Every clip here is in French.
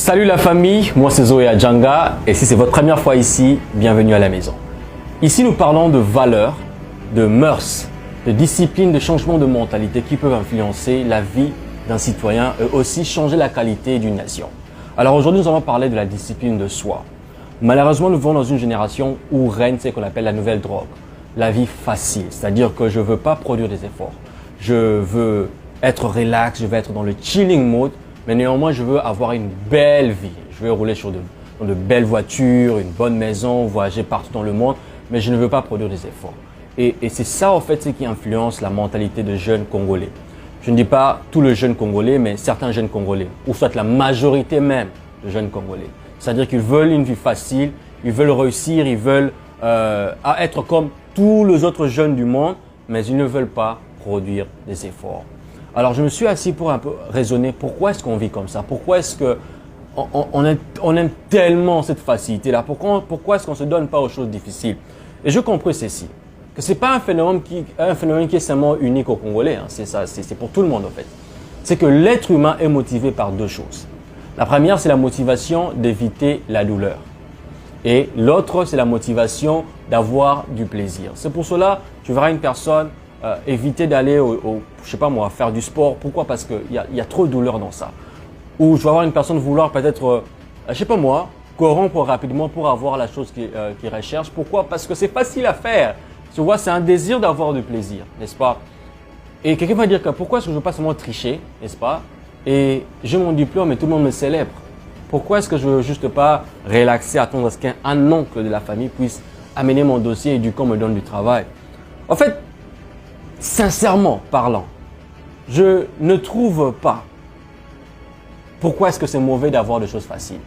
Salut la famille, moi c'est Zoé Adjanga et si c'est votre première fois ici, bienvenue à la maison. Ici nous parlons de valeurs, de mœurs, de discipline, de changement de mentalité qui peuvent influencer la vie d'un citoyen et aussi changer la qualité d'une nation. Alors aujourd'hui nous allons parler de la discipline de soi. Malheureusement nous vivons dans une génération où règne ce qu'on appelle la nouvelle drogue, la vie facile, c'est-à-dire que je ne veux pas produire des efforts, je veux être relax, je veux être dans le chilling mode. Mais néanmoins, je veux avoir une belle vie. Je veux rouler dans de belles voitures, une bonne maison, voyager partout dans le monde, mais je ne veux pas produire des efforts. Et c'est ça, en fait, ce qui influence la mentalité de jeunes Congolais. Je ne dis pas tous les jeunes Congolais, mais certains jeunes Congolais, ou soit la majorité même de jeunes Congolais. C'est-à-dire qu'ils veulent une vie facile, ils veulent réussir, ils veulent être comme tous les autres jeunes du monde, mais ils ne veulent pas produire des efforts. Alors, je me suis assis pour un peu raisonner pourquoi est-ce qu'on vit comme ça? Pourquoi est-ce qu'on aime tellement cette facilité-là? Pourquoi est-ce qu'on ne se donne pas aux choses difficiles? Et je comprends ceci, que ce n'est pas un phénomène qui est seulement unique aux Congolais. Hein. C'est pour tout le monde en fait. C'est que l'être humain est motivé par deux choses. La première, c'est la motivation d'éviter la douleur. Et l'autre, c'est la motivation d'avoir du plaisir. C'est pour cela, tu verras une personne éviter d'aller je sais pas moi, faire du sport. Pourquoi? Parce qu'il y a trop de douleur dans ça. Ou je vais avoir une personne vouloir peut-être, je sais pas moi, corrompre rapidement pour avoir la chose qu'il recherche. Pourquoi? Parce que c'est facile à faire. Tu vois, c'est un désir d'avoir du plaisir, n'est-ce pas? Et quelqu'un va dire que pourquoi est-ce que je ne veux pas seulement tricher, n'est-ce pas? Et j'ai mon diplôme et tout le monde me célèbre. Pourquoi est-ce que je ne veux juste pas relaxer, attendre à ce qu'un oncle de la famille puisse amener mon dossier et du coup me donne du travail? En fait, sincèrement parlant, je ne trouve pas pourquoi est-ce que c'est mauvais d'avoir des choses faciles.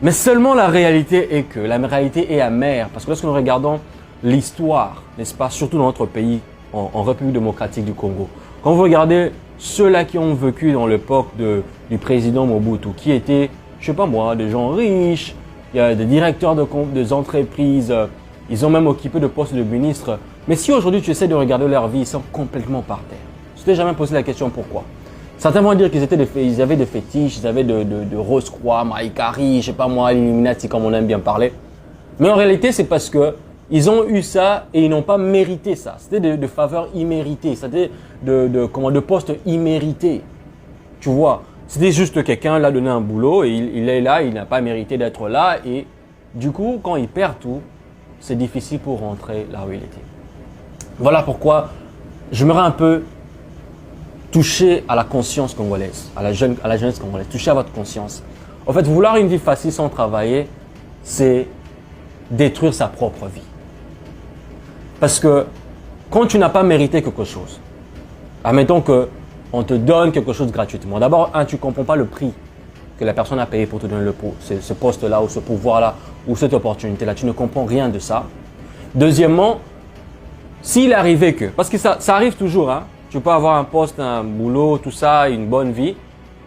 Mais seulement la réalité est que la réalité est amère. Parce que lorsque nous regardons l'histoire, n'est-ce pas, surtout dans notre pays, en République démocratique du Congo, quand vous regardez ceux-là qui ont vécu dans l'époque du président Mobutu, qui étaient, je sais pas moi, des gens riches, il y a des directeurs des entreprises, ils ont même occupé de postes de ministre. Mais si aujourd'hui tu essaies de regarder leur vie, ils sont complètement par terre. Tu t'es jamais posé la question pourquoi? Certains vont dire qu'ils avaient des fétiches, ils avaient de Rose-Croix, Maïkari, je sais pas moi, l'Illuminati comme on aime bien parler. Mais en réalité, c'est parce que ils ont eu ça et ils n'ont pas mérité ça. C'était de faveurs imméritées, c'était de postes immérités. Tu vois, c'était juste quelqu'un l'a donné un boulot et il est là, il n'a pas mérité d'être là et du coup, quand il perd tout, c'est difficile pour rentrer là où il était. Voilà pourquoi j'aimerais un peu toucher à la conscience congolaise, à la jeunesse congolaise, toucher à votre conscience. En fait, vouloir une vie facile sans travailler, c'est détruire sa propre vie. Parce que quand tu n'as pas mérité quelque chose, admettons qu'on te donne quelque chose gratuitement. D'abord, tu ne comprends pas le prix que la personne a payé pour te donner ce poste-là ou ce pouvoir-là ou cette opportunité-là. Tu ne comprends rien de ça. Deuxièmement, s'il arrivait que, parce que ça arrive toujours, hein, tu peux avoir un poste, un boulot, tout ça, une bonne vie,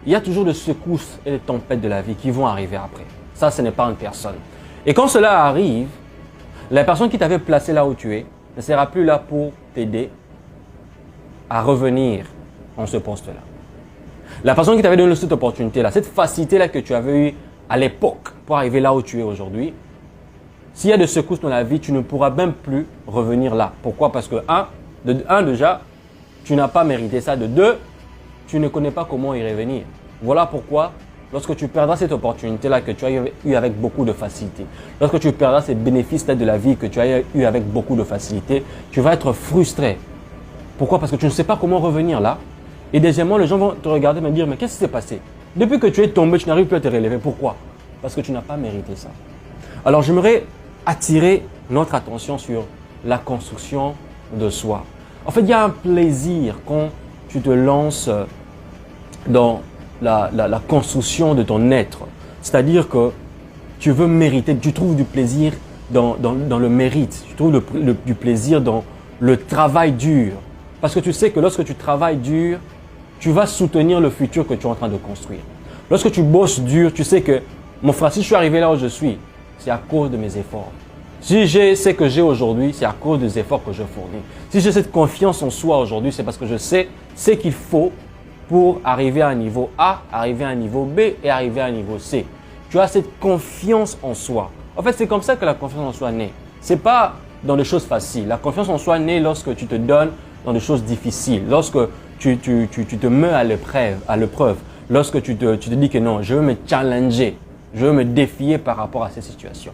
il y a toujours des secousses et des tempêtes de la vie qui vont arriver après. Ça, ce n'est pas une personne. Et quand cela arrive, la personne qui t'avait placé là où tu es ne sera plus là pour t'aider à revenir en ce poste-là. La personne qui t'avait donné cette opportunité-là, cette facilité-là que tu avais eue à l'époque pour arriver là où tu es aujourd'hui, s'il y a des secousses dans la vie, tu ne pourras même plus revenir là. Pourquoi? Parce que déjà, tu n'as pas mérité ça. De deux, tu ne connais pas comment y revenir. Voilà pourquoi, lorsque tu perdras cette opportunité-là que tu as eu avec beaucoup de facilité, lorsque tu perdras ces bénéfices-là de la vie que tu as eu avec beaucoup de facilité, tu vas être frustré. Pourquoi? Parce que tu ne sais pas comment revenir là. Et deuxièmement, les gens vont te regarder et me dire, mais qu'est-ce qui s'est passé? Depuis que tu es tombé, tu n'arrives plus à te relever. Pourquoi? Parce que tu n'as pas mérité ça. Alors, j'aimerais attirer notre attention sur la construction de soi. En fait, il y a un plaisir quand tu te lances dans la construction de ton être. C'est-à-dire que tu veux mériter, tu trouves du plaisir dans le mérite, tu trouves du plaisir dans le travail dur. Parce que tu sais que lorsque tu travailles dur, tu vas soutenir le futur que tu es en train de construire. Lorsque tu bosses dur, tu sais que, mon frère, si je suis arrivé là où je suis, c'est à cause de mes efforts. Si j'ai ce que j'ai aujourd'hui, c'est à cause des efforts que je fournis. Si j'ai cette confiance en soi aujourd'hui, c'est parce que je sais ce qu'il faut pour arriver à un niveau A, arriver à un niveau B et arriver à un niveau C. Tu as cette confiance en soi. En fait, c'est comme ça que la confiance en soi naît. C'est pas dans des choses faciles. La confiance en soi naît lorsque tu te donnes dans des choses difficiles, lorsque tu te mets à l'épreuve, lorsque tu te dis que non, je veux me challenger, je veux me défier par rapport à ces situations.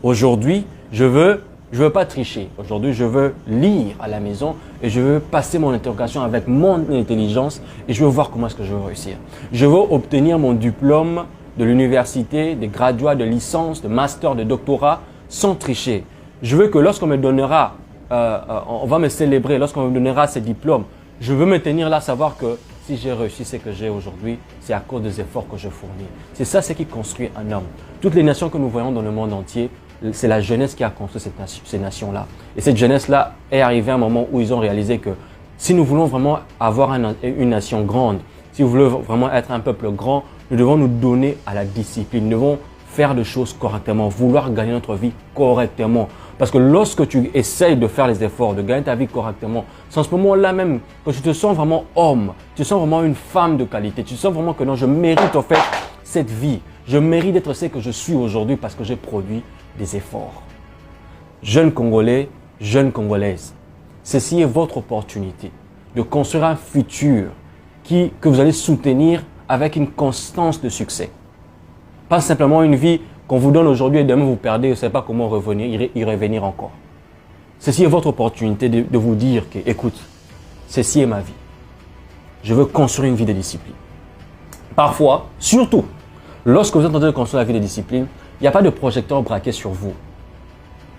Aujourd'hui, je veux pas tricher. Aujourd'hui, je veux lire à la maison et je veux passer mon interrogation avec mon intelligence et je veux voir comment est-ce que je veux réussir. Je veux obtenir mon diplôme de l'université, des graduats, de licence, de master, de doctorat sans tricher. Je veux que lorsqu'on me donnera, on va me célébrer, lorsqu'on me donnera ces diplômes, je veux me tenir là, savoir que si j'ai réussi ce que j'ai aujourd'hui, c'est à cause des efforts que je fournis. C'est ça ce qui construit un homme. Toutes les nations que nous voyons dans le monde entier, c'est la jeunesse qui a construit ces nations-là. Et cette jeunesse-là est arrivée à un moment où ils ont réalisé que si nous voulons vraiment avoir une nation grande, si nous voulons vraiment être un peuple grand, nous devons nous donner à la discipline. Nous devons faire des choses correctement, vouloir gagner notre vie correctement. Parce que lorsque tu essayes de faire les efforts, de gagner ta vie correctement, c'est en ce moment-là même que tu te sens vraiment homme, tu te sens vraiment une femme de qualité, tu te sens vraiment que non, je mérite en fait cette vie. Je mérite d'être ce que je suis aujourd'hui parce que j'ai produit des efforts. Jeunes Congolais, jeunes Congolaises, ceci est votre opportunité de construire un futur que vous allez soutenir avec une constance de succès. Pas simplement une vie qu'on vous donne aujourd'hui et demain vous perdez, vous ne savez pas comment revenir, y revenir encore. Ceci est votre opportunité de vous dire que, écoute, ceci est ma vie. Je veux construire une vie de discipline. Parfois, surtout, lorsque vous êtes en train de construire la vie de discipline, il n'y a pas de projecteur braqué sur vous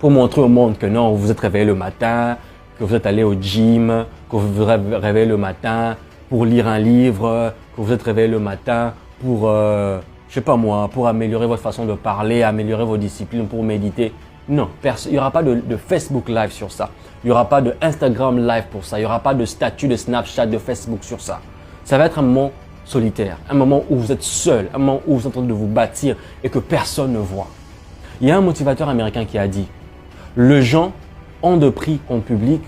pour montrer au monde que non, vous vous êtes réveillé le matin, que vous êtes allé au gym, que vous vous réveillez le matin pour lire un livre, que vous êtes réveillé le matin pour, je sais pas moi, pour améliorer votre façon de parler, améliorer vos disciplines, pour méditer. Non, il n'y aura pas de Facebook Live sur ça. Il n'y aura pas de Instagram Live pour ça. Il n'y aura pas de statut de Snapchat, de Facebook sur ça. Ça va être un moment solitaire, un moment où vous êtes seul, un moment où vous êtes en train de vous bâtir et que personne ne voit. Il y a un motivateur américain qui a dit « Les gens ont de prix en public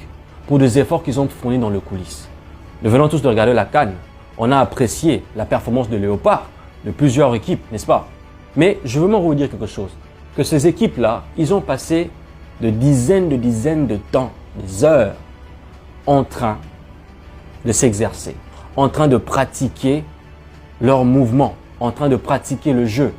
pour des efforts qu'ils ont fournis dans le coulisses. » Nous venons tous de regarder la CAN. On a apprécié la performance de Léopard, de plusieurs équipes, n'est-ce pas? Mais je veux m'en redire quelque chose. Que ces équipes-là, ils ont passé de dizaines de temps, des heures, en train de s'exercer, en train de pratiquer leurs mouvements, en train de pratiquer le jeu.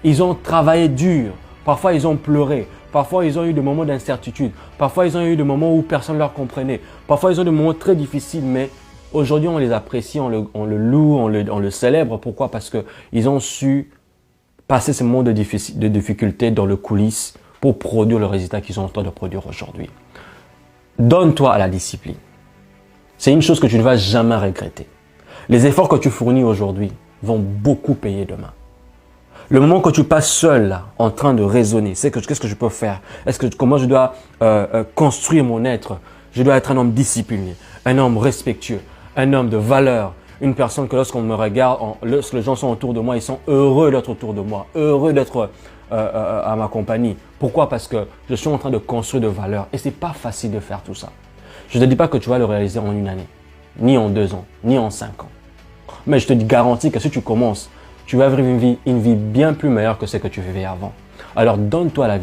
Ils ont travaillé dur, parfois ils ont pleuré, parfois ils ont eu des moments d'incertitude, parfois ils ont eu des moments où personne ne leur comprenait, parfois ils ont eu des moments très difficiles, mais aujourd'hui on les apprécie, on le loue, on le célèbre. Pourquoi? Parce qu'ils ont su passer ce moment de difficulté dans le coulisses pour produire le résultat qu'ils sont en train de produire aujourd'hui. Donne-toi à la discipline. C'est une chose que tu ne vas jamais regretter. Les efforts que tu fournis aujourd'hui vont beaucoup payer demain. Le moment que tu passes seul là, en train de raisonner, c'est qu'est-ce que je peux faire? Comment je dois construire mon être? Je dois être un homme discipliné, un homme respectueux, un homme de valeur, une personne que lorsqu'on me regarde, lorsque les gens sont autour de moi, ils sont heureux d'être autour de moi, heureux d'être à ma compagnie. Pourquoi? Parce que je suis en train de construire de valeur et c'est pas facile de faire tout ça. Je ne te dis pas que tu vas le réaliser en une année, ni en 2 ans, ni en 5 ans. Mais je te garantis que si tu commences, tu vas vivre une vie bien plus meilleure que ce que tu vivais avant. Alors donne-toi à la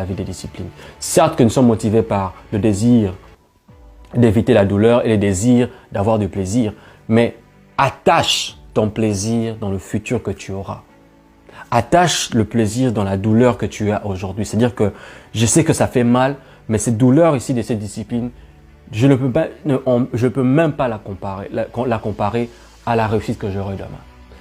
vie des disciplines. Certes que nous sommes motivés par le désir d'éviter la douleur et le désir d'avoir du plaisir, mais attache ton plaisir dans le futur que tu auras. Attache le plaisir dans la douleur que tu as aujourd'hui. C'est-à-dire que je sais que ça fait mal, mais cette douleur ici de cette discipline, je ne peux même pas la comparer à la réussite que j'aurai demain.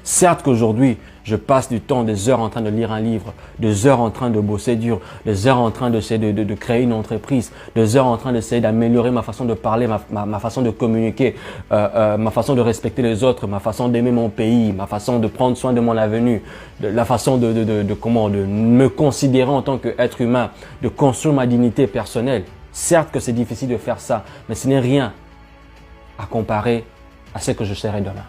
Certes qu'aujourd'hui, je passe du temps, des heures en train de lire un livre, des heures en train de bosser dur, des heures en train d'essayer de créer une entreprise, des heures en train d'essayer d'améliorer ma façon de parler, ma façon de communiquer, ma façon de respecter les autres, ma façon d'aimer mon pays, ma façon de prendre soin de mon avenir, la façon de me considérer en tant qu'être humain, de construire ma dignité personnelle. Certes que c'est difficile de faire ça, mais ce n'est rien à comparer à ce que je serai demain.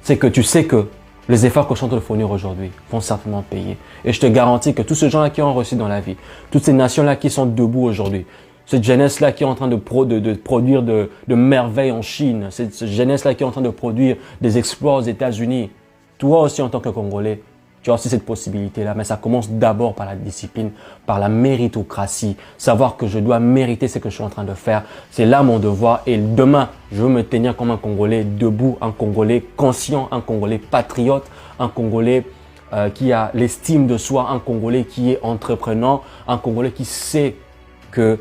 C'est que tu sais que les efforts que je suis en train de fournir aujourd'hui vont certainement payer. Et je te garantis que tous ces gens-là qui ont réussi dans la vie, toutes ces nations-là qui sont debout aujourd'hui, cette jeunesse-là qui est en train de produire de merveilles en Chine, cette jeunesse-là qui est en train de produire des exploits aux États-Unis, toi aussi en tant que Congolais, tu as aussi cette possibilité-là, mais ça commence d'abord par la discipline, par la méritocratie. Savoir que je dois mériter ce que je suis en train de faire. C'est là mon devoir. Et demain, je veux me tenir comme un Congolais debout, un Congolais conscient, un Congolais patriote, un Congolais qui a l'estime de soi, un Congolais qui est entreprenant, un Congolais qui sait que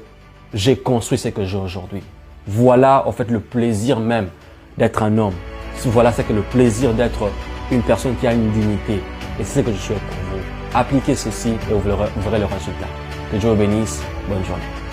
j'ai construit ce que j'ai aujourd'hui. Voilà en fait le plaisir même d'être un homme. Voilà c'est que le plaisir d'être une personne qui a une dignité. Et c'est ce que je souhaite pour vous. Appliquez ceci et vous verrez le résultat. Que Dieu vous bénisse. Bonne journée.